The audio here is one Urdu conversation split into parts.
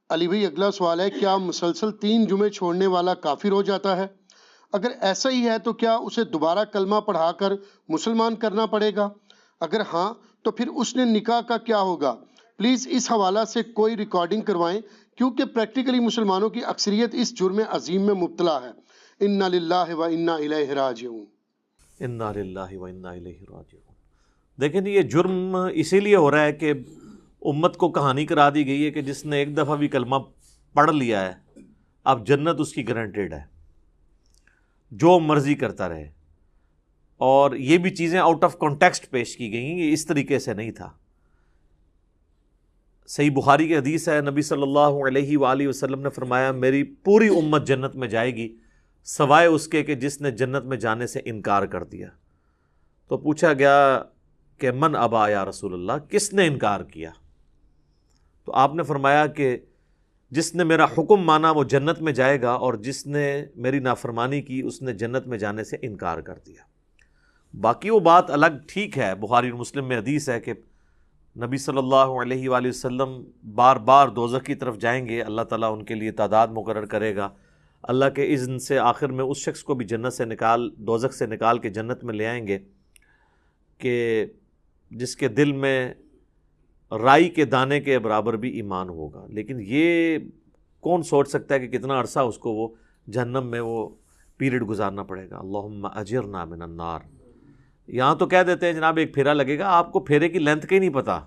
علی بھائی اگلا سوال ہے، کیا مسلسل 3 جمعے چھوڑنے والا کافر ہو جاتا ہے؟ اگر ایسا ہی ہے تو کیا اسے دوبارہ کلمہ پڑھا کر مسلمان کرنا پڑے گا؟ اگر ہاں تو پھر اس نے نکاح کا کیا ہوگا؟ پلیز اس حوالہ سے کوئی ریکارڈنگ کروائیں، کیونکہ پریکٹیکلی مسلمانوں کی اکثریت اس جرم عظیم میں مبتلا ہے۔ انا للہ و انا الیہ راجعون۔ انا للہ و انا الیہ راجعون۔ دیکھیں یہ جرم اسی لیے ہو رہا ہے کہ امت کو کہانی کرا دی گئی ہے کہ جس نے ایک دفعہ بھی کلمہ پڑھ لیا ہے اب جنت اس کی گارنٹیڈ ہے، جو مرضی کرتا رہے۔ اور یہ بھی چیزیں آؤٹ آف کانٹیکسٹ پیش کی گئی ہیں، یہ اس طریقے سے نہیں تھا۔ صحیح بخاری کی حدیث ہے، نبی صلی اللہ علیہ وآلہ وسلم نے فرمایا میری پوری امت جنت میں جائے گی سوائے اس کے کہ جس نے جنت میں جانے سے انکار کر دیا۔ تو پوچھا گیا کہ من ابا یا رسول اللہ، کس نے انکار کیا؟ تو آپ نے فرمایا کہ جس نے میرا حکم مانا وہ جنت میں جائے گا، اور جس نے میری نافرمانی کی اس نے جنت میں جانے سے انکار کر دیا۔ باقی وہ بات الگ ٹھیک ہے، بخاری اور مسلم میں حدیث ہے کہ نبی صلی اللہ علیہ وآلہ وسلم بار بار دوزخ کی طرف جائیں گے، اللہ تعالیٰ ان کے لیے تعداد مقرر کرے گا، اللہ کے اذن سے آخر میں اس شخص کو بھی جنت سے دوزخ سے نکال کے جنت میں لے آئیں گے کہ جس کے دل میں رائی کے دانے کے برابر بھی ایمان ہوگا۔ لیکن یہ کون سوچ سکتا ہے کہ کتنا عرصہ اس کو وہ جہنم میں وہ پیریڈ گزارنا پڑے گا۔ اللہم اجرنا من النار۔ یہاں تو کہہ دیتے ہیں جناب ایک پھیرا لگے گا، آپ کو پھیرے کی لینتھ کا ہی نہیں پتا۔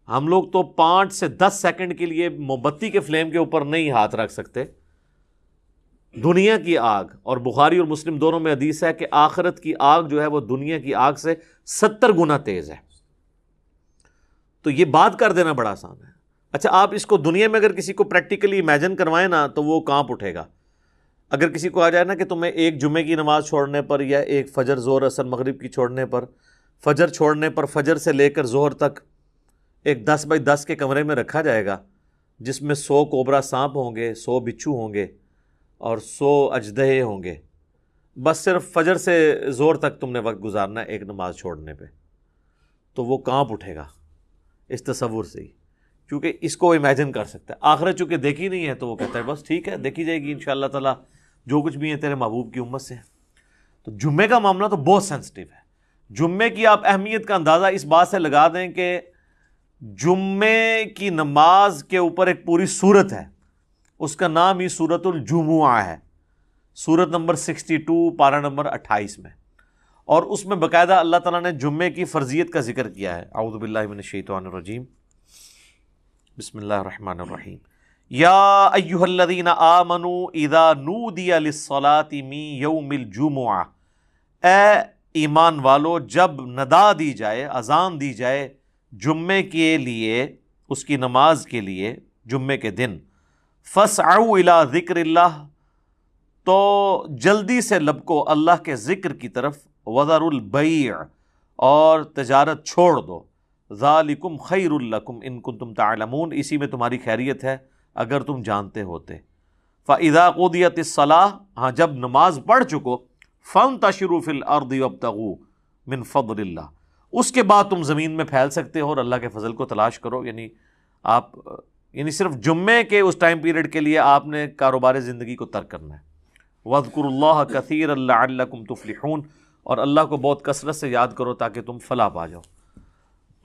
ہم لوگ تو 5 سے 10 سیکنڈ کے لیے موم بتی کے فلیم کے اوپر نہیں ہاتھ رکھ سکتے۔ دنیا کی آگ، اور بخاری اور مسلم دونوں میں حدیث ہے کہ آخرت کی آگ جو ہے وہ دنیا کی آگ سے 70 گنا تیز ہے۔ تو یہ بات کر دینا بڑا آسان ہے۔ اچھا آپ اس کو دنیا میں اگر کسی کو پریکٹیکلی امیجن کروائیں نا تو وہ کانپ اٹھے گا۔ اگر کسی کو آ جائے نا کہ تمہیں ایک جمعے کی نماز چھوڑنے پر، یا ایک فجر ظہر عصر مغرب کی چھوڑنے پر، فجر چھوڑنے پر فجر سے لے کر ظہر تک ایک 10 بائی 10 کے کمرے میں رکھا جائے گا جس میں 100 کوبرا سانپ ہوں گے، 100 بچھو ہوں گے اور 100 اژدہے ہوں گے، بس صرف فجر سے ظہر تک تم نے وقت گزارنا ہے ایک نماز چھوڑنے پہ، تو وہ کانپ اٹھے گا اس تصور سے ہی، کیونکہ اس کو امیجن کر سکتا ہے۔ آخرت چونکہ دیکھی نہیں ہے تو وہ کہتا ہے بس ٹھیک ہے دیکھی جائے گی انشاءاللہ تعالیٰ، جو کچھ بھی ہے تیرے محبوب کی امت سے۔ تو جمعے کا معاملہ تو بہت سینسٹیو ہے۔ جمعے کی آپ اہمیت کا اندازہ اس بات سے لگا دیں کہ جمعے کی نماز کے اوپر ایک پوری سورت ہے، اس کا نام ہی سورۃ الجمعہ ہے، سورت نمبر 62 پارہ نمبر 28 میں، اور اس میں باقاعدہ اللہ تعالیٰ نے جمعے کی فرضیت کا ذکر کیا ہے۔ اعوذ باللہ من الشیطان الرجیم، بسم اللہ الرحمن الرحیم۔ یا ایہا الذین آمنوا اذا نودی للصلاة من یوم الجمعہ، اے ایمان والو جب ندا دی جائے، اذان دی جائے جمعے کے لیے، اس کی نماز کے لیے جمعے کے دن، فاسعوا الی ذکر اللہ، تو جلدی سے لبکو اللہ کے ذکر کی طرف، وذروا البیع، اور تجارت چھوڑ دو، ذالکم خیر لکم ان کنتم تعلمون، اسی میں تمہاری خیریت ہے اگر تم جانتے ہوتے۔ فاذا قضیت الصلاۃ، ہاں جب نماز پڑھ چکو، فانتشروا فی الارض وابتغوا من فضل اللہ، اس کے بعد تم زمین میں پھیل سکتے ہو اور اللہ کے فضل کو تلاش کرو۔ یعنی آپ صرف جمعے کے اس ٹائم پیریڈ کے لیے آپ نے کاروبار زندگی کو ترک کرنا ہے۔ وَاذْكُرُوا اللَّهَ كَثِيرًا لَعَلَّكُمْ تُفْلِحُونَ، اور اللہ کو بہت کثرت سے یاد کرو تاکہ تم فلاح پا جاؤ۔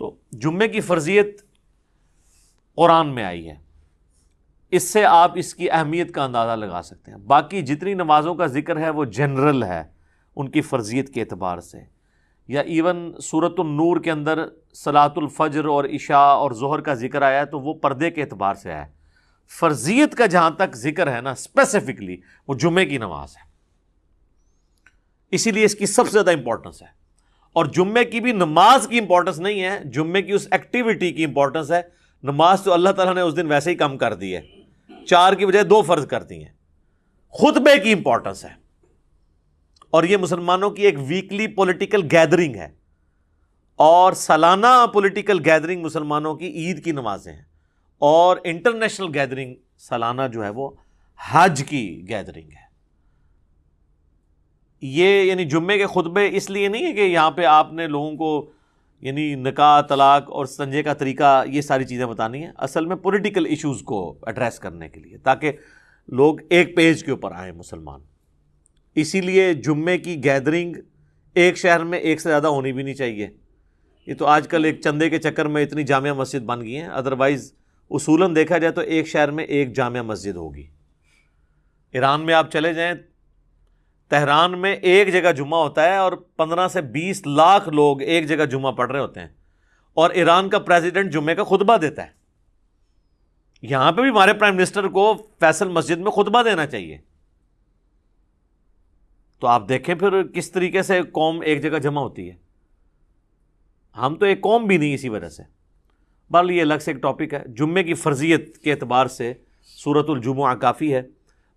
تو جمعے کی فرضیت قرآن میں آئی ہے، اس سے آپ اس کی اہمیت کا اندازہ لگا سکتے ہیں۔ باقی جتنی نمازوں کا ذکر ہے وہ جنرل ہے ان کی فرضیت کے اعتبار سے، یا ایون سورۃ النور کے اندر صلاۃ الفجر اور عشاء اور ظہر کا ذکر آیا ہے تو وہ پردے کے اعتبار سے آیا ہے۔ فرضیت کا جہاں تک ذکر ہے نا اسپیسیفکلی وہ جمعے کی نماز ہے، اسی لیے اس کی سب سے زیادہ امپورٹنس ہے۔ اور جمعے کی بھی نماز کی امپورٹنس نہیں ہے، جمعے کی اس ایکٹیویٹی کی امپورٹنس ہے۔ نماز تو اللہ تعالیٰ نے اس دن ویسے ہی کم کر دی ہے، 4 کی بجائے 2 فرض کر دی ہیں۔ خطبے کی امپورٹنس ہے، اور یہ مسلمانوں کی ایک ویکلی پولیٹیکل گیدرنگ ہے، اور سالانہ پولیٹیکل گیدرنگ مسلمانوں کی عید کی نمازیں ہیں، اور انٹرنیشنل گیدرنگ سالانہ جو ہے وہ حج کی گیدرنگ ہے۔ یہ یعنی جمعے کے خطبے اس لیے نہیں ہے کہ یہاں پہ آپ نے لوگوں کو یعنی نکاح، طلاق اور استنجے کا طریقہ، یہ ساری چیزیں بتانی ہیں اصل میں پولیٹیکل ایشوز کو ایڈریس کرنے کے لیے، تاکہ لوگ ایک پیج کے اوپر آئیں مسلمان۔ اسی لیے جمعے کی گیدرنگ ایک شہر میں ایک سے زیادہ ہونی بھی نہیں چاہیے۔ یہ تو آج کل ایک چندے کے چکر میں اتنی جامع مسجد بن گئی ہیں، ادروائز اصولاً دیکھا جائے تو ایک شہر میں ایک جامع مسجد ہوگی۔ ایران میں آپ چلے جائیں، تہران میں ایک جگہ جمعہ ہوتا ہے اور 15 سے 20 لاکھ لوگ ایک جگہ جمعہ پڑھ رہے ہوتے ہیں، اور ایران کا پریزیڈنٹ جمعے کا خطبہ دیتا ہے۔ یہاں پہ بھی ہمارے پرائم منسٹر کو فیصل مسجد میں خطبہ دینا چاہیے۔ تو آپ دیکھیں پھر کس طریقے سے قوم ایک جگہ جمع ہوتی ہے۔ ہم تو ایک قوم بھی نہیں اسی وجہ سے۔ بہرحال یہ الگ سے ایک ٹاپک ہے۔ جمعے کی فرضیت کے اعتبار سے سورۃ الجمعہ کافی ہے۔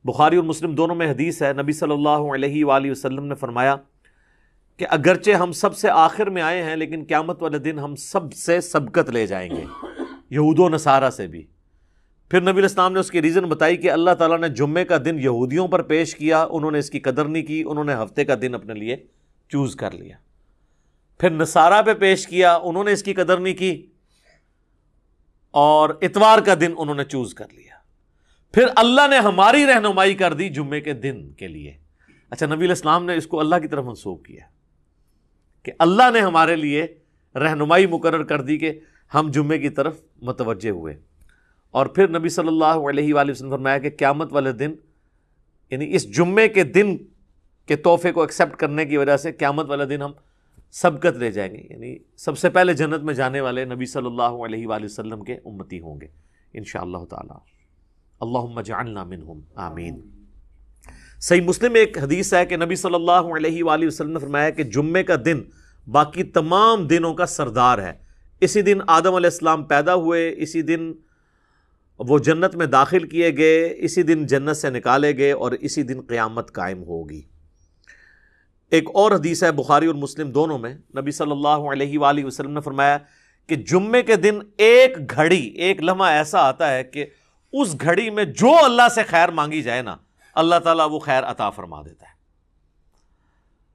بخاری اور مسلم دونوں میں حدیث ہے، نبی صلی اللہ علیہ وآلہ وسلم نے فرمایا کہ اگرچہ ہم سب سے آخر میں آئے ہیں لیکن قیامت والے دن ہم سب سے سبقت لے جائیں گے، یہود و نصارہ سے بھی۔ پھر نبی علیہ السلام نے اس کی ریزن بتائی کہ اللہ تعالیٰ نے جمعے کا دن یہودیوں پر پیش کیا، انہوں نے اس کی قدر نہیں کی، انہوں نے ہفتے کا دن اپنے لیے چوز کر لیا۔ پھر نصارہ پہ پیش کیا، انہوں نے اس کی قدر نہیں کی اور اتوار کا دن انہوں نے چوز کر لیا۔ پھر اللہ نے ہماری رہنمائی کر دی جمعے کے دن کے لیے۔ اچھا، نبی علیہ السلام نے اس کو اللہ کی طرف منسوب کیا کہ اللہ نے ہمارے لیے رہنمائی مقرر کر دی کہ ہم جمعے کی طرف متوجہ ہوئے۔ اور پھر نبی صلی اللہ علیہ وآلہ وسلم نے فرمایا کہ قیامت والے دن، یعنی اس جمعے کے دن کے تحفے کو ایکسیپٹ کرنے کی وجہ سے قیامت والے دن ہم سبقت لے جائیں گے، یعنی سب سے پہلے جنت میں جانے والے نبی صلی اللہ علیہ وآلہ وسلم کے امتی ہوں گے انشاءاللہ تعالی۔ اللہم اجعلنا منہم، آمین۔ صحیح مسلم میں ایک حدیث ہے کہ نبی صلی اللہ علیہ وآلہ وسلم نے فرمایا کہ جمعے کا دن باقی تمام دنوں کا سردار ہے۔ اسی دن آدم علیہ السلام پیدا ہوئے، اسی دن وہ جنت میں داخل کیے گئے، اسی دن جنت سے نکالے گئے، اور اسی دن قیامت قائم ہوگی۔ ایک اور حدیث ہے بخاری اور مسلم دونوں میں، نبی صلی اللہ علیہ وآلہ وسلم نے فرمایا کہ جمعے کے دن ایک گھڑی، ایک لمحہ ایسا آتا ہے کہ اس گھڑی میں جو اللہ سے خیر مانگی جائے نا، اللہ تعالیٰ وہ خیر عطا فرما دیتا ہے۔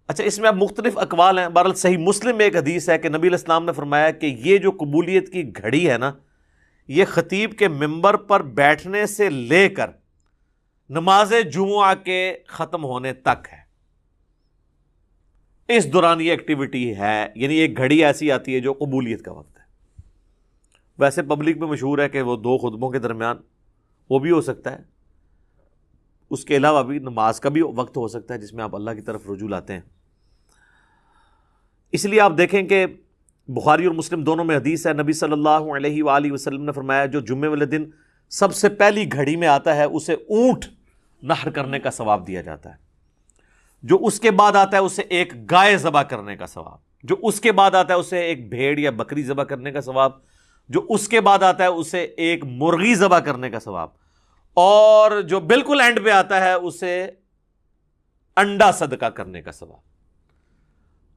اچھا، اس میں اب مختلف اقوال ہیں۔ بہرحال صحیح مسلم میں ایک حدیث ہے کہ نبی علیہ السلام نے فرمایا کہ یہ جو قبولیت کی گھڑی ہے نا، یہ خطیب کے ممبر پر بیٹھنے سے لے کر نماز جمعہ کے ختم ہونے تک ہے۔ اس دوران یہ ایکٹیویٹی ہے، یعنی ایک گھڑی ایسی آتی ہے جو قبولیت کا وقت ہے۔ ویسے پبلک میں مشہور ہے کہ وہ دو خطبوں کے درمیان وہ بھی ہو سکتا ہے، اس کے علاوہ بھی نماز کا بھی وقت ہو سکتا ہے جس میں آپ اللہ کی طرف رجوع لاتے ہیں۔ اس لیے آپ دیکھیں کہ بخاری اور مسلم دونوں میں حدیث ہے، نبی صلی اللہ علیہ وآلہ وسلم نے فرمایا جو جمعے والے دن سب سے پہلی گھڑی میں آتا ہے اسے اونٹ نحر کرنے کا ثواب دیا جاتا ہے، جو اس کے بعد آتا ہے اسے ایک گائے ذبح کرنے کا ثواب، جو اس کے بعد آتا ہے اسے ایک بھیڑ یا بکری ذبح کرنے کا ثواب، جو اس کے بعد آتا ہے اسے ایک مرغی ذبح کرنے کا ثواب، اور جو بالکل اینڈ پہ آتا ہے اسے انڈا صدقہ کرنے کا ثواب۔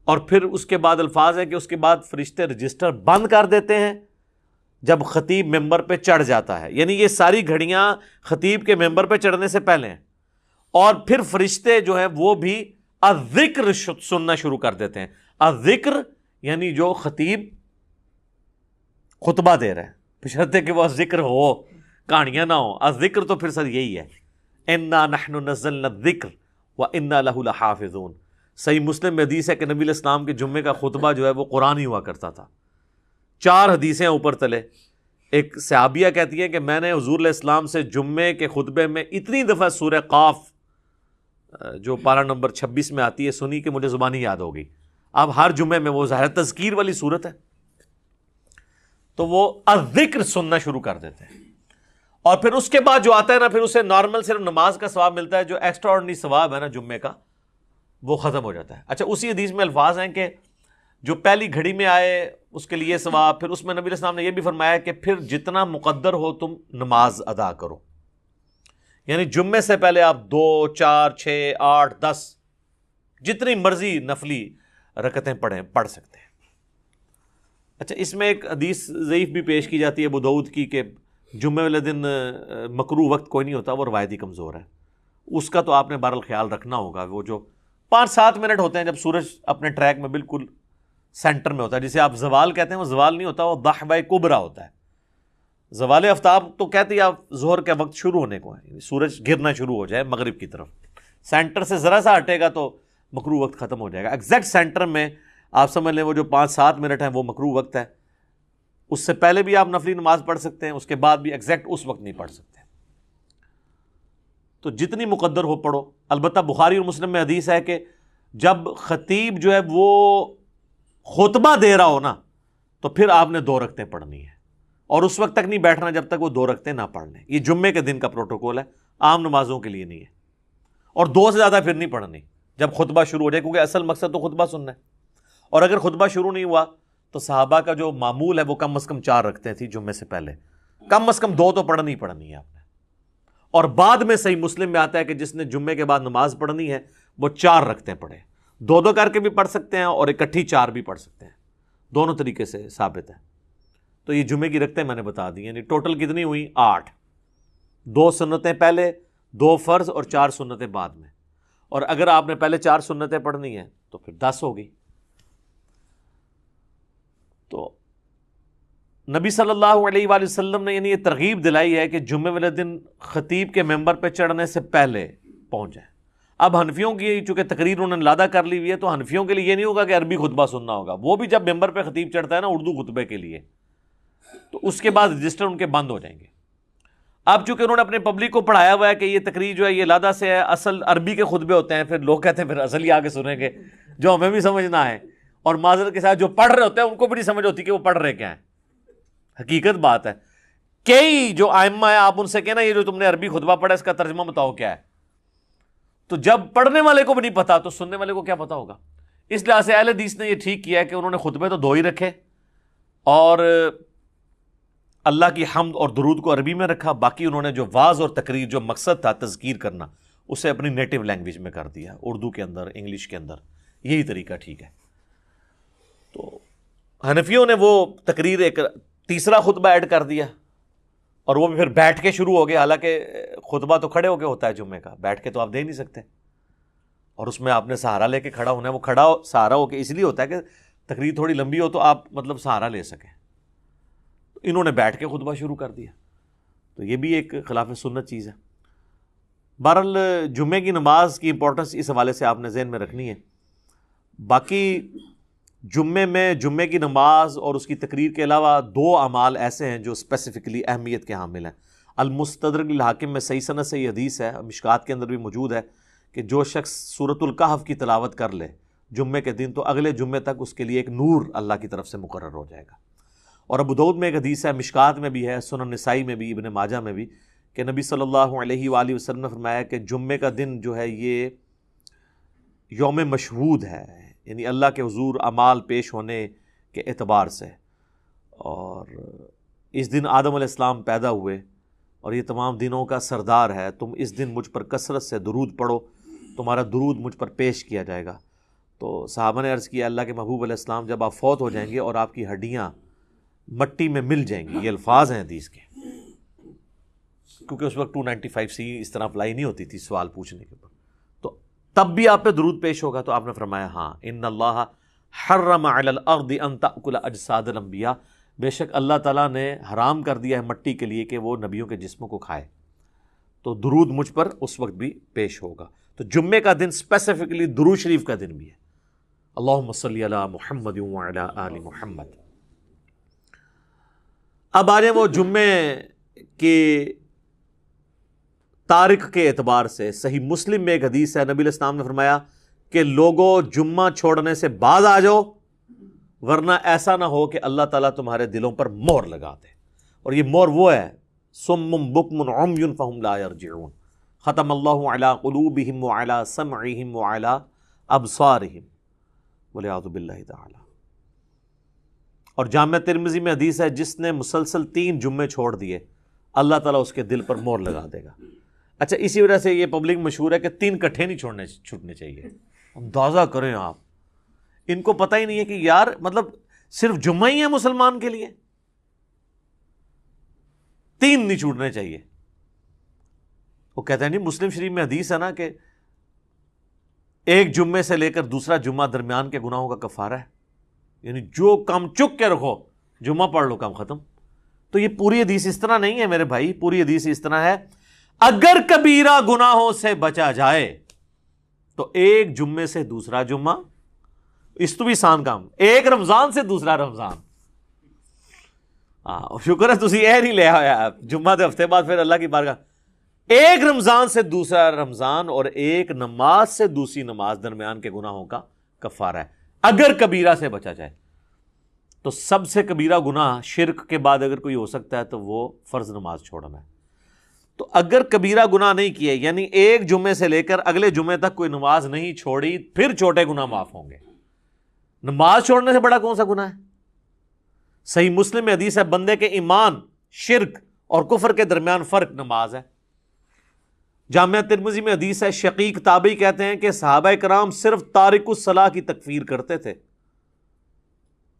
اور پھر اس کے بعد الفاظ ہے کہ اس کے بعد فرشتے رجسٹر بند کر دیتے ہیں جب خطیب ممبر پہ چڑھ جاتا ہے، یعنی یہ ساری گھڑیاں خطیب کے ممبر پہ چڑھنے سے پہلے ہیں۔ اور پھر فرشتے جو ہیں وہ بھی الذکر سننا شروع کر دیتے ہیں۔ الذکر یعنی جو خطیب خطبہ دے رہے ہیں، بشرطے کہ وہ ذکر ہو، کہانیاں نہ ہو۔ الذکر تو پھر سر یہی ہے، انا نحن نزلنا الذکر وانا لہ لحافظون۔ صحیح مسلم میں حدیث ہے کہ نبی علیہ السلام کے جمعے کا خطبہ جو ہے وہ قرآن ہی ہوا کرتا تھا۔ 4 حدیثیں اوپر تلے۔ ایک صحابیہ کہتی ہے کہ میں نے حضور علیہ السلام سے جمعے کے خطبے میں اتنی دفعہ سورہ قاف جو پارہ نمبر 26 میں آتی ہے سنی کہ مجھے زبانی یاد ہو گئی۔ اب ہر جمعے میں وہ ظاہر تذکیر والی صورت ہے تو وہ الذکر سننا شروع کر دیتے ہیں۔ اور پھر اس کے بعد جو آتا ہے نا، پھر اسے نارمل صرف نماز کا ثواب ملتا ہے، جو ایکسٹرا آرڈنری ثواب ہے نا جمعے کا وہ ختم ہو جاتا ہے۔ اچھا، اسی حدیث میں الفاظ ہیں کہ جو پہلی گھڑی میں آئے اس کے لیے ثواب، پھر اس میں نبی علیہ السلام نے یہ بھی فرمایا کہ پھر جتنا مقدر ہو تم نماز ادا کرو، یعنی جمعے سے پہلے آپ 2 4 6 8 10 جتنی مرضی نفلی رکعتیں پڑھ سکتے ہیں۔ اچھا، اس میں ایک حدیث ضعیف بھی پیش کی جاتی ہے ابو داؤد کی کہ جمعے والے دن مکروہ وقت کوئی نہیں ہوتا، وہ روایتی کمزور ہے، اس کا تو آپ نے بہرحال خیال رکھنا ہوگا۔ وہ جو 5-7 منٹ ہوتے ہیں جب سورج اپنے ٹریک میں بالکل سینٹر میں ہوتا ہے. جسے آپ زوال کہتے ہیں وہ زوال نہیں ہوتا, وہ ضحبہ کبریٰ ہوتا ہے. زوال آفتاب تو کہتے ہیں آپ ظہر کا وقت شروع ہونے کو ہے, سورج گرنا شروع ہو جائے مغرب کی طرف, سینٹر سے ذرا سا ہٹے گا تو مکروہ وقت ختم ہو جائے گا. ایگزیکٹ سینٹر میں آپ سمجھ لیں وہ جو 5-7 منٹ ہیں وہ مکروہ وقت ہے. اس سے پہلے بھی آپ نفلی نماز پڑھ سکتے ہیں, اس کے بعد بھی ایگزیکٹ اس وقت نہیں پڑھ سکتے. تو جتنی مقدر ہو پڑھو. البتہ بخاری اور مسلم میں حدیث ہے کہ جب خطیب جو ہے وہ خطبہ دے رہا ہو نا تو پھر آپ نے 2 رکعتیں پڑھنی ہیں, اور اس وقت تک نہیں بیٹھنا جب تک وہ 2 رکعتیں نہ پڑھ لیں. یہ جمعے کے دن کا پروٹوکول ہے, عام نمازوں کے لیے نہیں ہے. اور 2 سے زیادہ پھر نہیں پڑھنی جب خطبہ شروع ہو جائے, کیونکہ اصل مقصد تو خطبہ سننا ہے. اور اگر خطبہ شروع نہیں ہوا تو صحابہ کا جو معمول ہے وہ کم از کم 4 رکھتے تھی جمعے سے پہلے, کم از کم 2 تو پڑھنی ہی پڑھنی ہے آپ نے. اور بعد میں صحیح مسلم میں آتا ہے کہ جس نے جمعے کے بعد نماز پڑھنی ہے وہ 4 رکعتیں پڑھے. 2 کر کے بھی پڑھ سکتے ہیں اور اکٹھی 4 بھی پڑھ سکتے ہیں, دونوں طریقے سے ثابت ہے. تو یہ جمعے کی رکعتیں میں نے بتا دی, یعنی ٹوٹل کتنی ہوئی 8. 2 سنتیں پہلے, 2 فرض اور 4 سنتیں بعد میں. اور اگر آپ نے پہلے 4 سنتیں پڑھنی ہیں تو پھر 10 ہوگی. تو نبی صلی اللہ علیہ وآلہ وسلم نے یعنی یہ ترغیب دلائی ہے کہ جمعے والے دن خطیب کے ممبر پہ چڑھنے سے پہلے پہنچ جائیں. اب حنفیوں کی چونکہ تقریر انہوں نے لادہ کر لی ہوئی ہے تو حنفیوں کے لیے یہ نہیں ہوگا کہ عربی خطبہ سننا ہوگا. وہ بھی جب ممبر پہ خطیب چڑھتا ہے نا اردو خطبے کے لیے, تو اس کے بعد رجسٹر ان کے بند ہو جائیں گے. اب چونکہ انہوں نے اپنے پبلک کو پڑھایا ہوا ہے کہ یہ تقریر جو ہے یہ لادہ سے ہے, اصل عربی کے خطبے ہوتے ہیں, پھر لوگ کہتے ہیں پھر اصل ہی آگے سنیں گے جو ہمیں بھی سمجھنا ہے. اور معذرت کے ساتھ جو پڑھ رہے ہوتے ہیں ان کو بھی نہیں سمجھ ہوتی کہ وہ پڑھ رہے کیا ہیں. حقیقت بات ہے, کئی جو ائمہ ہیں آپ ان سے کہنا یہ جو تم نے عربی خطبہ پڑھا اس کا ترجمہ بتاؤ کیا ہے. تو جب پڑھنے والے کو بھی نہیں پتا تو سننے والے کو کیا پتا ہوگا. اس لحاظ سے اہل حدیث نے یہ ٹھیک کیا ہے کہ انہوں نے خطبے تو 2 ہی رکھے, اور اللہ کی حمد اور درود کو عربی میں رکھا, باقی انہوں نے جو واعظ اور تقریر جو مقصد تھا تذکیر کرنا اسے اپنی نیٹو لینگویج میں کر دیا, اردو کے اندر, انگلش کے اندر. یہی طریقہ ٹھیک ہے. تو حنفیوں نے وہ تقریر ایک تیسرا خطبہ ایڈ کر دیا, اور وہ بھی پھر بیٹھ کے شروع ہو گیا. حالانکہ خطبہ تو کھڑے ہو کے ہوتا ہے جمعے کا, بیٹھ کے تو آپ دے نہیں سکتے, اور اس میں آپ نے سہارا لے کے کھڑا ہونا ہے. وہ کھڑا سہارا ہو کے اس لیے ہوتا ہے کہ تقریر تھوڑی لمبی ہو تو آپ مطلب سہارا لے سکیں. انہوں نے بیٹھ کے خطبہ شروع کر دیا, تو یہ بھی ایک خلاف سنت چیز ہے. بہرحال جمعے کی نماز کی امپورٹنس اس حوالے سے آپ نے ذہن میں رکھنی ہے. باقی جمعے میں جمعے کی نماز اور اس کی تقریر کے علاوہ 2 اعمال ایسے ہیں جو اسپیسیفکلی اہمیت کے حامل ہیں. المستدرک للحاکم میں صحیح سند سے یہ حدیث ہے, مشکات کے اندر بھی موجود ہے, کہ جو شخص سورۃ الکہف کی تلاوت کر لے جمعے کے دن تو اگلے جمعے تک اس کے لیے ایک نور اللہ کی طرف سے مقرر ہو جائے گا. اور ابو داؤد میں ایک حدیث ہے, مشکات میں بھی ہے, سنن نسائی میں بھی, ابن ماجہ میں بھی, کہ نبی صلی اللہ علیہ وآلہ وسلم نے فرمایا کہ جمعے کا دن جو ہے یہ یوم مشہود ہے, یعنی اللہ کے حضور اعمال پیش ہونے کے اعتبار سے. اور اس دن آدم علیہ السلام پیدا ہوئے اور یہ تمام دنوں کا سردار ہے. تم اس دن مجھ پر کثرت سے درود پڑھو, تمہارا درود مجھ پر پیش کیا جائے گا. تو صحابہ نے عرض کیا اللہ کے محبوب علیہ السلام جب آپ فوت ہو جائیں گے اور آپ کی ہڈیاں مٹی میں مل جائیں گی, یہ الفاظ ہیں حدیث کے, کیونکہ اس وقت 295 سی اس طرح اپلائی نہیں ہوتی تھی سوال پوچھنے کے اوپر, تو تب بھی آپ پہ درود پیش ہوگا. تو آپ نے فرمایا ہاں, ان اللہ حرم علی الارض ان تأکل اجساد الانبیاء, بے شک اللہ تعالیٰ نے حرام کر دیا ہے مٹی کے لیے کہ وہ نبیوں کے جسموں کو کھائے. تو درود مجھ پر اس وقت بھی پیش ہوگا. تو جمعے کا دن اسپیسیفکلی درود شریف کا دن بھی ہے. اللہم صلی علی محمد وعلی آل محمد. اب آ جائیں وہ جمعے کے تاریخ کے اعتبار سے. صحیح مسلم میں ایک حدیث ہے, نبی علیہ السلام نے فرمایا کہ لوگوں جمعہ چھوڑنے سے بعد آ جاؤ, ورنہ ایسا نہ ہو کہ اللہ تعالیٰ تمہارے دلوں پر مہر لگا دے. اور یہ مہر وہ ہے صم بکم عمی فہم لا یرجعون, ختم اللہ علی قلوبہم وعلی سمعہم وعلی ابصارہم والعیاذ باللہ تعالی. اور جامع ترمذی میں حدیث ہے جس نے مسلسل 3 جمعے چھوڑ دیے اللہ تعالیٰ اس کے دل پر مہر لگا دے گا. اچھا, اسی وجہ سے یہ پبلک مشہور ہے کہ 3 کٹھے نہیں چھوٹنے چاہیے. اندازہ کریں آپ, ان کو پتہ ہی نہیں ہے کہ یار مطلب صرف جمعہ ہی ہے مسلمان کے لیے, 3 نہیں چھوٹنے چاہیے. وہ کہتے ہیں نہیں, مسلم شریف میں حدیث ہے نا کہ ایک جمعے سے لے کر دوسرا جمعہ درمیان کے گناہوں کا کفارہ ہے. یعنی جو کام چک کے رکھو جمعہ پڑھ لو، کام ختم. تو یہ پوری حدیث اس طرح نہیں ہے میرے بھائی، پوری حدیث اس طرح ہے اگر کبیرہ گناہوں سے بچا جائے تو ایک جمعے سے دوسرا جمعہ، اس تو بھی آسان کام، ایک رمضان سے دوسرا رمضان. شکر ہے تسی یہ نہیں لیا ہوا جمعہ دے ہفتے بعد پھر اللہ کی بارگاہ. ایک رمضان سے دوسرا رمضان اور ایک نماز سے دوسری نماز درمیان کے گناہوں کا کفارہ ہے اگر کبیرہ سے بچا جائے. تو سب سے کبیرہ گناہ شرک کے بعد اگر کوئی ہو سکتا ہے تو وہ فرض نماز چھوڑنا ہے. تو اگر کبیرہ گناہ نہیں کیے، یعنی ایک جمعے سے لے کر اگلے جمعے تک کوئی نماز نہیں چھوڑی، پھر چھوٹے گناہ معاف ہوں گے. نماز چھوڑنے سے بڑا کون سا گناہ ہے؟ صحیح مسلم میں حدیث ہے بندے کے ایمان، شرک اور کفر کے درمیان فرق نماز ہے. جامعہ ترمذی میں حدیث ہے شقیق تابعی کہتے ہیں کہ صحابہ کرام صرف تارک الصلاح کی تکفیر کرتے تھے،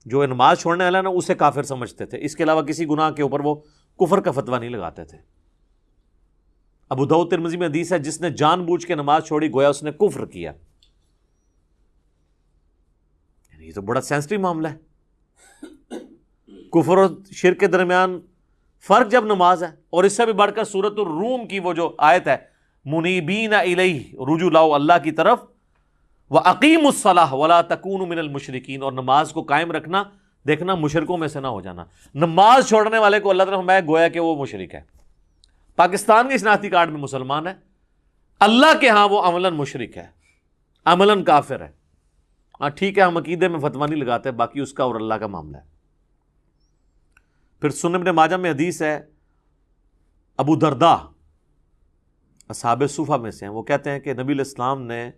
جو نماز چھوڑنے والا نا اسے کافر سمجھتے تھے، اس کے علاوہ کسی گناہ کے اوپر وہ کفر کا فتویٰ نہیں لگاتے تھے. ابو داؤد ترمذی میں حدیث ہے جس نے جان بوجھ کے نماز چھوڑی گویا اس نے کفر کیا. یہ تو بڑا سینسٹیو معاملہ ہے، کفر اور شرک کے درمیان فرق جب نماز ہے. اور اس سے بھی بڑھ کر سورۃ الروم کی وہ جو آیت ہے منیبین الیہ، رجوع لاؤ اللہ کی طرف، وَأَقِیمُوا الصَّلَاةَ وَلَا تَکُونُوا مِنَ الْمُشْرِکِینَ، اور نماز کو قائم رکھنا، دیکھنا مشرکوں میں سے نہ ہو جانا. نماز چھوڑنے والے کو اللہ تعالیٰ فرمایا گویا کہ وہ مشرک ہے. پاکستان کے شناختی کارڈ میں مسلمان ہے، اللہ کے ہاں وہ عملاً مشرک ہے، عملاً کافر ہے. ہاں ٹھیک ہے، ہم عقیدے میں فتویٰ نہیں لگاتے، باقی اس کا اور اللہ کا معاملہ ہے. پھر سنن ابن ماجہ میں حدیث ہے ابو درداء اصحاب صوفہ میں سے ہیں، وہ کہتے ہیں کہ نبی علیہ السلام نے،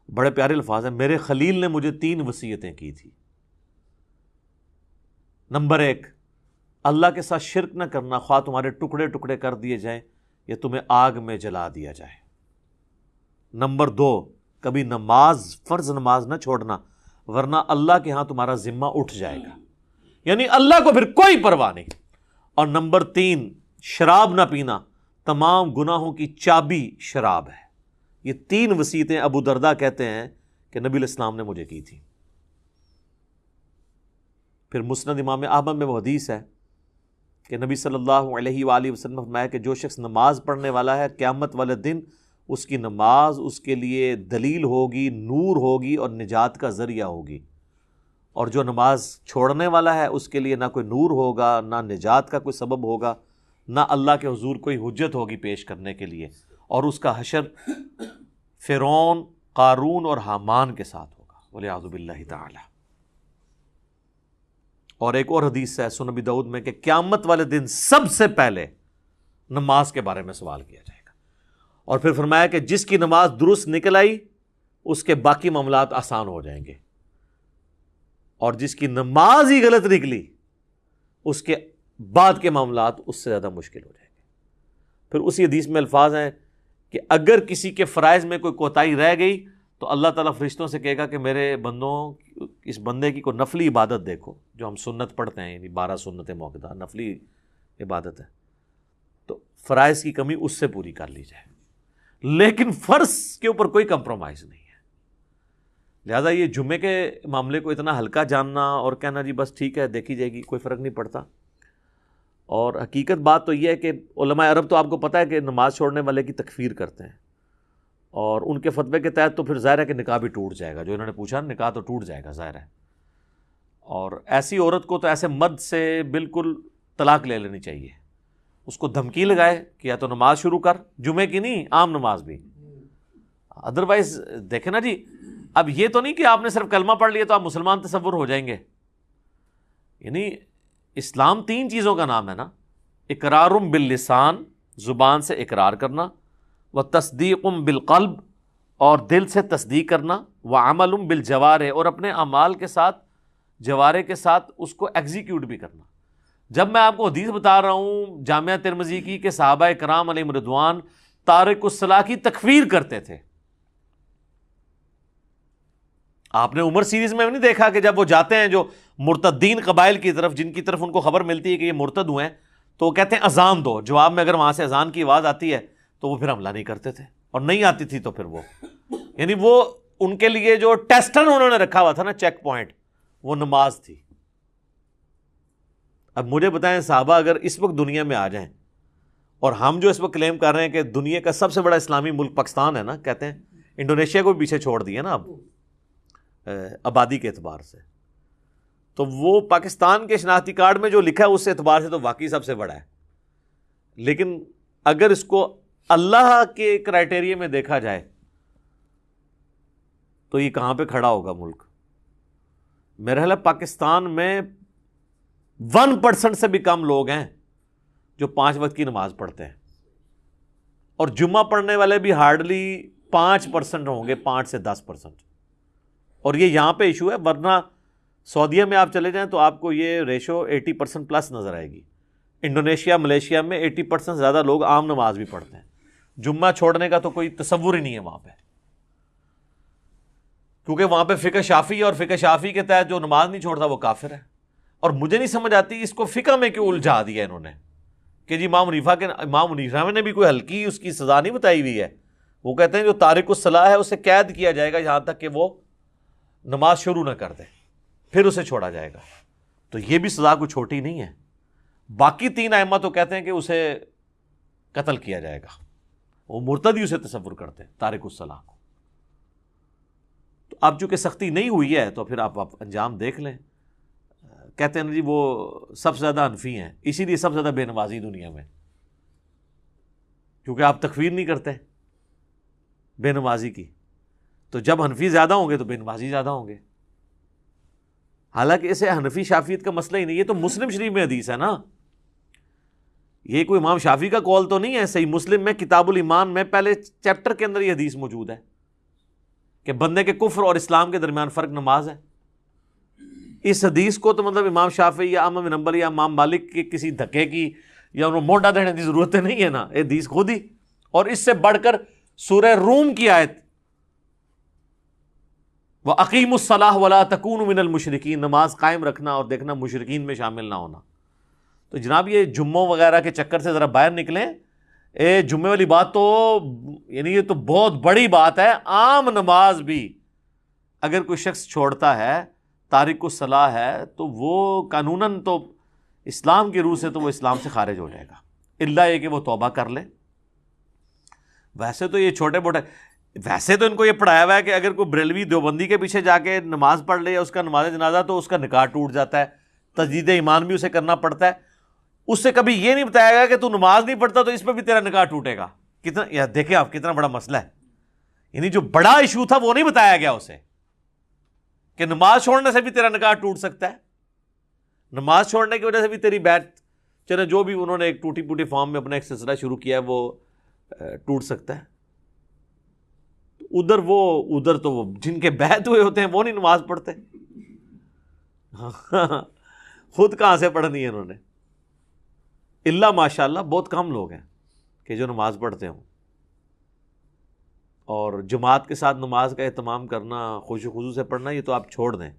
بڑے پیارے الفاظ ہیں، میرے خلیل نے مجھے 3 وصیتیں کی تھی. نمبر 1، اللہ کے ساتھ شرک نہ کرنا، خواہ تمہارے ٹکڑے ٹکڑے کر دیے جائیں یا تمہیں آگ میں جلا دیا جائے. نمبر 2، کبھی نماز، فرض نماز نہ چھوڑنا ورنہ اللہ کے ہاں تمہارا ذمہ اٹھ جائے گا، یعنی اللہ کو پھر کوئی پرواہ نہیں. اور نمبر 3، شراب نہ پینا، تمام گناہوں کی چابی شراب ہے. یہ 3 وصیتیں ابو درداء کہتے ہیں کہ نبی علیہ السلام نے مجھے کی تھی. پھر مسند امام احمد میں وہ حدیث ہے کہ نبی صلی اللہ علیہ وآلہ وسلم فرمایا کہ جو شخص نماز پڑھنے والا ہے قیامت والے دن اس کی نماز اس کے لیے دلیل ہوگی، نور ہوگی اور نجات کا ذریعہ ہوگی. اور جو نماز چھوڑنے والا ہے اس کے لیے نہ کوئی نور ہوگا، نہ نجات کا کوئی سبب ہوگا، نہ اللہ کے حضور کوئی حجت ہوگی پیش کرنے کے لیے. اور اس کا حشر فرعون، قارون اور حامان کے ساتھ ہوگا، والعیاذ باللہ تعالی. اور ایک اور حدیث ہے سنن ابی داؤد میں کہ قیامت والے دن سب سے پہلے نماز کے بارے میں سوال کیا جائے گا. اور پھر فرمایا کہ جس کی نماز درست نکل آئی اس کے باقی معاملات آسان ہو جائیں گے، اور جس کی نماز ہی غلط نکلی اس کے بعد کے معاملات اس سے زیادہ مشکل ہو جائیں گے. پھر اسی حدیث میں الفاظ ہیں کہ اگر کسی کے فرائض میں کوئی کوتاہی رہ گئی تو اللہ تعالیٰ فرشتوں سے کہے گا کہ میرے بندوں، اس بندے کی کوئی نفلی عبادت دیکھو، جو ہم سنت پڑھتے ہیں، یعنی 12 سنت موقعہ نفلی عبادت ہے، تو فرائض کی کمی اس سے پوری کر لی جائے. لیکن فرض کے اوپر کوئی کمپرومائز نہیں ہے. لہٰذا یہ جمعے کے معاملے کو اتنا ہلکا جاننا اور کہنا جی بس ٹھیک ہے دیکھی جائے گی، کوئی فرق نہیں پڑتا. اور حقیقت بات تو یہ ہے کہ علماء عرب تو آپ کو پتہ ہے کہ نماز چھوڑنے والے کی تکفیر کرتے ہیں، اور ان کے فتوے کے تحت تو پھر ظاہر ہے کہ نکاح بھی ٹوٹ جائے گا. جو انہوں نے پوچھا نکاح تو ٹوٹ جائے گا ظاہر ہے. اور ایسی عورت کو تو ایسے مرد سے بالکل طلاق لے لینی چاہیے، اس کو دھمکی لگائے کہ یا تو نماز شروع کر، جمعے کی نہیں عام نماز بھی. ادروائز دیکھیں نا جی، اب یہ تو نہیں کہ آپ نے صرف کلمہ پڑھ لیا تو آپ مسلمان تصور ہو جائیں گے. یعنی اسلام 3 چیزوں کا نام ہے نا، اقرار باللسان، زبان سے اقرار کرنا، وتصدیق بالقلب، اور دل سے تصدیق کرنا، وعمل بالجوارح، اور اپنے اعمال کے ساتھ، جوارح کے ساتھ اس کو ایگزیکیوٹ بھی کرنا. جب میں آپ کو حدیث بتا رہا ہوں جامعہ ترمذی کی کہ صحابہ کرام علیہم رضوان تارک الصلاح کی تکفیر کرتے تھے. آپ نے عمر سیریز میں نہیں دیکھا کہ جب وہ جاتے ہیں جو مرتدین قبائل کی طرف، جن کی طرف ان کو خبر ملتی ہے کہ یہ مرتد ہوئے ہیں، تو وہ کہتے ہیں اذان دو. جواب میں اگر وہاں سے اذان کی آواز آتی ہے تو وہ پھر حملہ نہیں کرتے تھے، اور نہیں آتی تھی تو پھر وہ، یعنی وہ ان کے لیے جو ٹیسٹر انہوں نے رکھا ہوا تھا نا، چیک پوائنٹ، وہ نماز تھی. اب مجھے بتائیں صحابہ اگر اس وقت دنیا میں آ جائیں اور ہم جو اس وقت کلیم کر رہے ہیں کہ دنیا کا سب سے بڑا اسلامی ملک پاکستان ہے نا, کہتے ہیں انڈونیشیا کو بھی پیچھے چھوڑ دیا نا اب آبادی کے اعتبار سے, تو وہ پاکستان کے شناختی کارڈ میں جو لکھا ہے اس اعتبار سے تو واقعی سب سے بڑا ہے. لیکن اگر اس کو اللہ کے کرائٹیریا میں دیکھا جائے تو یہ کہاں پہ کھڑا ہوگا ملک؟ میرا خیال ہے پاکستان میں 1% سے بھی کم لوگ ہیں جو 5 وقت کی نماز پڑھتے ہیں, اور جمعہ پڑھنے والے بھی ہارڈلی 5% ہوں گے, 5 سے 10%. اور یہ یہاں پہ ایشو ہے, ورنہ سعودیہ میں آپ چلے جائیں تو آپ کو یہ ریشو 80% پلس نظر آئے گی. انڈونیشیا, ملیشیا میں 80% زیادہ لوگ عام نماز بھی پڑھتے ہیں. جمعہ چھوڑنے کا تو کوئی تصور ہی نہیں ہے وہاں پہ, کیونکہ وہاں پہ فقہ شافعی, اور فقہ شافعی کے تحت جو نماز نہیں چھوڑتا وہ کافر ہے. اور مجھے نہیں سمجھ آتی اس کو فقہ میں کیوں الجھا دیا انہوں نے کہ جی امام حنیفہ نے بھی کوئی ہلکی اس کی سزا نہیں بتائی ہوئی ہے. وہ کہتے ہیں جو تارک الصلاح ہے اسے قید کیا جائے گا یہاں تک کہ وہ نماز شروع نہ کر دے, پھر اسے چھوڑا جائے گا. تو یہ بھی سزا کوئی چھوٹی نہیں ہے. باقی 3 ائمہ تو کہتے ہیں کہ اسے قتل کیا جائے گا, وہ مرتدی اسے تصور کرتے ہیں تارک الصلاح کو. تو اب چونکہ سختی نہیں ہوئی ہے تو پھر آپ انجام دیکھ لیں. کہتے ہیں جی وہ سب سے زیادہ حنفی ہیں, اسی لیے سب سے زیادہ بے نمازی دنیا میں, کیونکہ آپ تکفیر نہیں کرتے بے نمازی کی. تو جب حنفی زیادہ ہوں گے تو بے نمازی زیادہ ہوں گے. حالانکہ اسے حنفی شافعیت کا مسئلہ ہی نہیں, یہ تو مسلم شریف میں حدیث ہے نا, یہ کوئی امام شافعی کا قول تو نہیں ہے. صحیح مسلم میں کتاب الایمان میں پہلے چیپٹر کے اندر یہ حدیث موجود ہے کہ بندے کے کفر اور اسلام کے درمیان فرق نماز ہے. اس حدیث کو تو مطلب امام شافعی یا احمد بن حنبل یا امام مالک کے کسی دھکے کی یا انہوں موڈا دینے کی ضرورت نہیں ہے نا, یہ حدیث خود ہی. اور اس سے بڑھ کر سورہ روم کی آیت وَأَقِیمُوا الصَّلَاةَ وَلَا تَکُونُوا مِنَ الْمُشْرِکِینَ, نماز قائم رکھنا اور دیکھنا مشرکین میں شامل نہ ہونا. تو جناب یہ جمعوں وغیرہ کے چکر سے ذرا باہر نکلیں. جمعے والی بات تو یعنی یہ تو بہت بڑی بات ہے. عام نماز بھی اگر کوئی شخص چھوڑتا ہے, تارک الصلاح ہے, تو وہ قانوناً تو اسلام کی روح سے تو وہ اسلام سے خارج ہو جائے گا, الا یہ کہ وہ توبہ کر لے. ویسے تو یہ چھوٹے موٹے, ویسے تو ان کو یہ پڑھایا ہوا ہے کہ اگر کوئی بریلوی دیوبندی کے پیچھے جا کے نماز پڑھ لے یا اس کا نماز جنازہ تو اس کا نکاح ٹوٹ جاتا ہے, تجدید ایمان بھی اسے کرنا پڑتا ہے. اس سے کبھی یہ نہیں بتایا گیا کہ تو نماز نہیں پڑھتا تو اس پہ بھی تیرا نکاح ٹوٹے گا. کتنا یار دیکھیں آپ کتنا بڑا مسئلہ ہے. یعنی جو بڑا ایشو تھا وہ نہیں بتایا گیا اسے کہ نماز چھوڑنے سے بھی تیرا نکاح ٹوٹ سکتا ہے, نماز چھوڑنے کی وجہ سے بھی تیری بیعت, چلے جو بھی انہوں نے ایک ٹوٹی پوٹی فارم میں اپنا ایک سلسلہ شروع کیا ہے وہ ٹوٹ سکتا ہے. ادھر تو وہ جن کے بیعت ہوئے ہوتے ہیں وہ نہیں نماز پڑھتے. خود کہاں سے پڑھنی ہے انہوں نے؟ اللہ ماشاء اللہ بہت کم لوگ ہیں کہ جو نماز پڑھتے ہوں. اور جماعت کے ساتھ نماز کا اہتمام کرنا, خوشو خضو سے پڑھنا, یہ تو آپ چھوڑ دیں.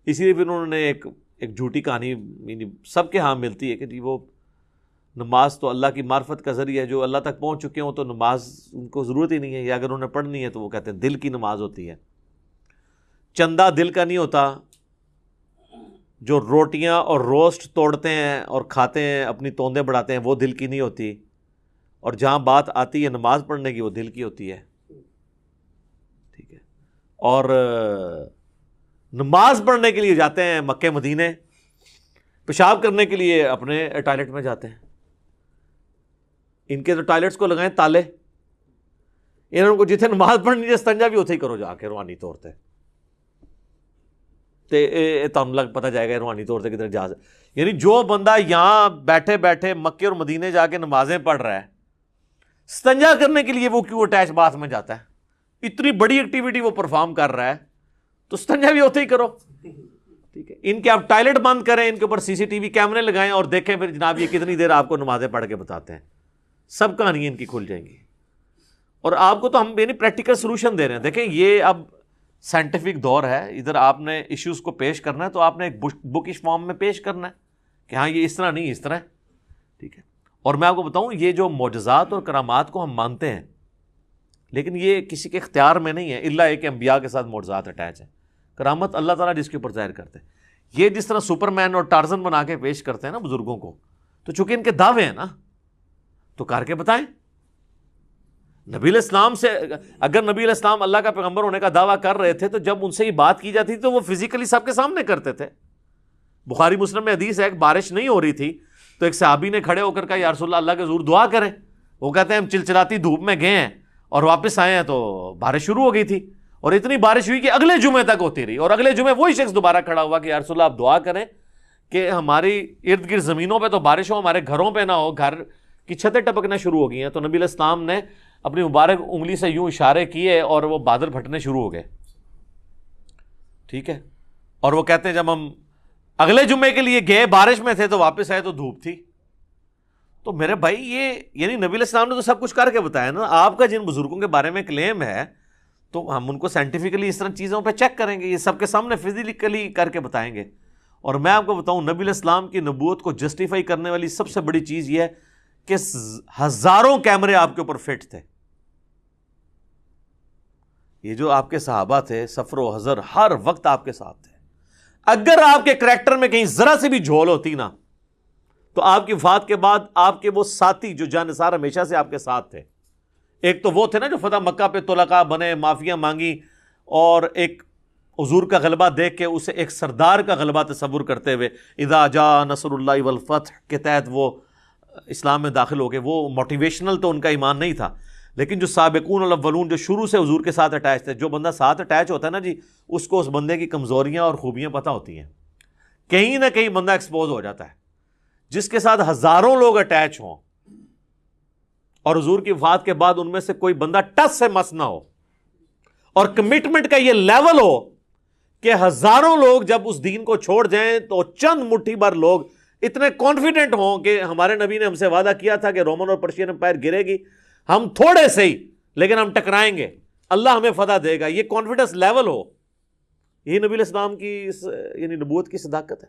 اسی لیے پھر انہوں نے ایک جھوٹی کہانی یعنی سب کے ہاں ملتی ہے کہ جی وہ نماز تو اللہ کی معرفت کا ذریعہ ہے, جو اللہ تک پہنچ چکے ہوں تو نماز ان کو ضرورت ہی نہیں ہے, یا اگر انہوں نے پڑھنی ہے تو وہ کہتے ہیں دل کی نماز ہوتی ہے. چندہ دل کا نہیں ہوتا. جو روٹیاں اور روسٹ توڑتے ہیں اور کھاتے ہیں, اپنی توندیں بڑھاتے ہیں, وہ دل کی نہیں ہوتی. اور جہاں بات آتی ہے نماز پڑھنے کی وہ دل کی ہوتی ہے. ٹھیک ہے. اور نماز پڑھنے کے لیے جاتے ہیں مکے مدینے, پیشاب کرنے کے لیے اپنے ٹوائلٹ میں جاتے ہیں. ان کے تو ٹوائلٹس کو لگائیں تالے, انہوں کو جتنے نماز پڑھنی ہے استنجا بھی اتنے ہی کرو جا کے روحانی طور پہ. تم لگ پتہ جائے گا روحانی طور سے کدھر جا. یعنی جو بندہ یہاں بیٹھے بیٹھے مکے اور مدینے جا کے نمازیں پڑھ رہا ہے, استنجا کرنے کے لیے وہ کیوں اٹیچ باتھ میں جاتا ہے؟ اتنی بڑی ایکٹیویٹی وہ پرفارم کر رہا ہے تو استنجا بھی ہوتے ہی کرو. ٹھیک ہے. ان کے آپ ٹوائلٹ بند کریں, ان کے اوپر CCTV کیمرے لگائیں اور دیکھیں پھر جناب یہ کتنی دیر آپ کو نمازیں پڑھ کے بتاتے ہیں. سب کہانیاں ان کی کھل جائیں گی. اور آپ کو تو ہم یعنی پریکٹیکل سولوشن دے رہے ہیں. دیکھیں یہ اب سائنٹیفک دور ہے, ادھر آپ نے ایشوز کو پیش کرنا ہے تو آپ نے ایک بکش فارم میں پیش کرنا ہے کہ ہاں یہ اس طرح نہیں اس طرح. ٹھیک ہے. اور میں آپ کو بتاؤں یہ جو معجزات اور کرامات کو ہم مانتے ہیں لیکن یہ کسی کے اختیار میں نہیں ہے, الا ایک انبیاء کے ساتھ معجزات اٹیچ ہیں. کرامت اللہ تعالیٰ جس کے اوپر ظاہر کرتے ہیں. یہ جس طرح سپر مین اور ٹارزن بنا کے پیش کرتے ہیں نا بزرگوں کو, تو چونکہ ان کے دعوے ہیں نا تو کر کے بتائیں. نبی علیہ السلام سے اگر نبی علیہ السلام اللہ کا پیغمبر ہونے کا دعویٰ کر رہے تھے تو جب ان سے یہ بات کی جاتی تھی تو وہ فزیکلی سب کے سامنے کرتے تھے. بخاری مسلم میں حدیث ہے, ایک بارش نہیں ہو رہی تھی تو ایک صحابی نے کھڑے ہو کر کہا یا رسول اللہ کے حضور دعا کریں. وہ کہتے ہیں ہم چلچلاتی دھوپ میں گئے ہیں اور واپس آئے ہیں تو بارش شروع ہو گئی تھی, اور اتنی بارش ہوئی کہ اگلے جمعے تک ہوتی رہی, اور اگلے جمعے وہی شخص دوبارہ کھڑا ہوا کہ یا رسول اللہ آپ دعا کریں کہ ہماری ارد گرد زمینوں پہ تو بارش ہو, ہمارے گھروں پہ نہ ہو, گھر کی چھتیں ٹپکنا شروع ہو گئی ہیں. تو نبی علیہ السلام نے اپنی مبارک انگلی سے یوں اشارے کیے اور وہ بادل پھٹنے شروع ہو گئے. ٹھیک ہے, اور وہ کہتے ہیں جب ہم اگلے جمعے کے لیے گئے بارش میں تھے تو واپس آئے تو دھوپ تھی. تو میرے بھائی یہ یعنی نبی علیہ السلام نے تو سب کچھ کر کے بتایا نا. آپ کا جن بزرگوں کے بارے میں کلیم ہے تو ہم ان کو سائنٹیفکلی اس طرح چیزوں پہ چیک کریں گے, یہ سب کے سامنے فزیکلی کر کے بتائیں گے. اور میں آپ کو بتاؤں نبی علیہ السلام کی نبوت کو جسٹیفائی کرنے والی سب سے بڑی چیز یہ ہے کہ ہزاروں کیمرے آپ کے اوپر فٹ تھے. یہ جو آپ کے صحابہ تھے سفر و حضر ہر وقت آپ کے ساتھ تھے. اگر آپ کے کریکٹر میں کہیں ذرا سی بھی جھول ہوتی نا تو آپ کی وفات کے بعد آپ کے وہ ساتھی جو جانثار ہمیشہ سے آپ کے ساتھ تھے, ایک تو وہ تھے نا جو فتح مکہ پہ طلقاء بنے, معافیاں مانگی, اور ایک حضور کا غلبہ دیکھ کے اسے ایک سردار کا غلبہ تصور کرتے ہوئے اذا جاء نصر اللہ والفتح کے تحت وہ اسلام میں داخل ہو گئے. وہ موٹیویشنل تو ان کا ایمان نہیں تھا, لیکن جو سابقون الاولون جو شروع سے حضور کے ساتھ اٹیچ تھے, جو بندہ ساتھ اٹیچ ہوتا ہے نا جی اس کو اس بندے کی کمزوریاں اور خوبیاں پتہ ہوتی ہیں. کہیں نہ کہیں بندہ ایکسپوز ہو جاتا ہے. جس کے ساتھ ہزاروں لوگ اٹیچ ہوں اور حضور کی وفات کے بعد ان میں سے کوئی بندہ ٹس سے مس نہ ہو, اور کمٹمنٹ کا یہ لیول ہو کہ ہزاروں لوگ جب اس دین کو چھوڑ جائیں تو چند مٹھی بھر لوگ اتنے کانفیڈنٹ ہوں کہ ہمارے نبی نے ہم سے وعدہ کیا تھا کہ رومن اور پرشین امپائر گرے گی, ہم تھوڑے سے ہی لیکن ہم ٹکرائیں گے, اللہ ہمیں فتح دے گا. یہ کانفیڈنس لیول ہو, یہی نبی علیہ السلام کی یعنی نبوت کی صداقت ہے.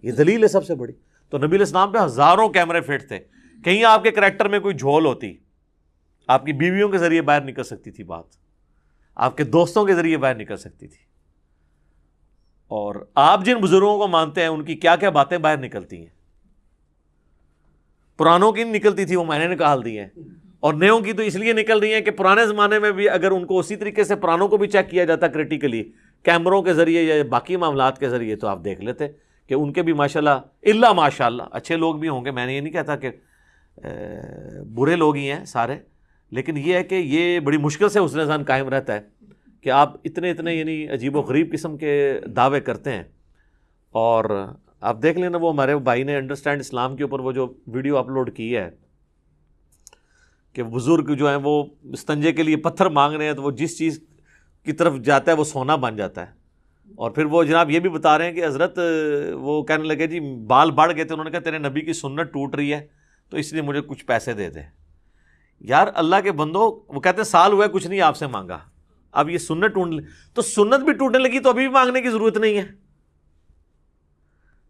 یہ دلیل ہے سب سے بڑی. تو نبی علیہ السلام پہ ہزاروں کیمرے فٹ تھے. کہیں آپ کے کریکٹر میں کوئی جھول ہوتی, آپ کی بیویوں کے ذریعے باہر نکل سکتی تھی بات, آپ کے دوستوں کے ذریعے باہر نکل سکتی تھی, اور آپ جن بزرگوں کو مانتے ہیں ان کی کیا کیا باتیں باہر نکلتی ہیں. پرانوں کی نکلتی تھی وہ میں نے نکال دی ہیں, اور نیوں کی تو اس لیے نکل رہی ہیں کہ پرانے زمانے میں بھی اگر ان کو اسی طریقے سے پرانوں کو بھی چیک کیا جاتا کریٹیکلی کیمروں کے ذریعے یا باقی معاملات کے ذریعے تو آپ دیکھ لیتے کہ ان کے بھی ماشاءاللہ الا ماشاءاللہ اچھے لوگ بھی ہوں گے. میں نے یہ نہیں کہتا کہ برے لوگ ہی ہیں سارے, لیکن یہ ہے کہ یہ بڑی مشکل سے حسن ظن قائم رہتا ہے کہ آپ اتنے یعنی عجیب و غریب قسم کے دعوے کرتے ہیں. اور آپ دیکھ لینا وہ ہمارے بھائی نے انڈرسٹینڈ اسلام کے اوپر وہ جو ویڈیو اپلوڈ کی ہے کہ بزرگ جو ہیں وہ استنجے کے لیے پتھر مانگ رہے ہیں تو وہ جس چیز کی طرف جاتا ہے وہ سونا بن جاتا ہے. اور پھر وہ جناب یہ بھی بتا رہے ہیں کہ حضرت وہ کہنے لگے جی بال بڑھ گئے تھے, انہوں نے کہا تیرے نبی کی سنت ٹوٹ رہی ہے تو اس لیے مجھے کچھ پیسے دے دے. یار اللہ کے بندو, وہ کہتے ہیں سال ہوا ہے کچھ نہیں آپ سے مانگا, اب یہ سنت ٹوٹ تو سنت بھی ٹوٹنے لگی تو ابھی بھی مانگنے کی ضرورت نہیں ہے.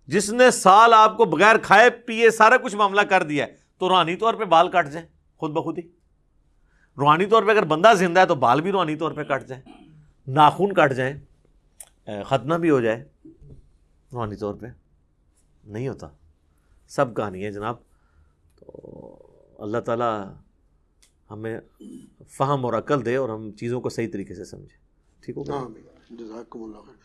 جس نے سال آپ کو بغیر کھائے پیے سارا کچھ معاملہ کر دیا ہے تو روحانی طور پہ بال کٹ جائیں خود بخود ہی. روحانی طور پہ اگر بندہ زندہ ہے تو بال بھی روحانی طور پہ کٹ جائیں, ناخن کٹ جائیں, ختنہ بھی ہو جائے, روحانی طور پہ نہیں ہوتا. سب کہانی ہے جناب. تو اللہ تعالیٰ ہمیں فہم اور عقل دے اور ہم چیزوں کو صحیح طریقے سے سمجھیں. ٹھیک ہوگا. جزاکم اللہ خیر.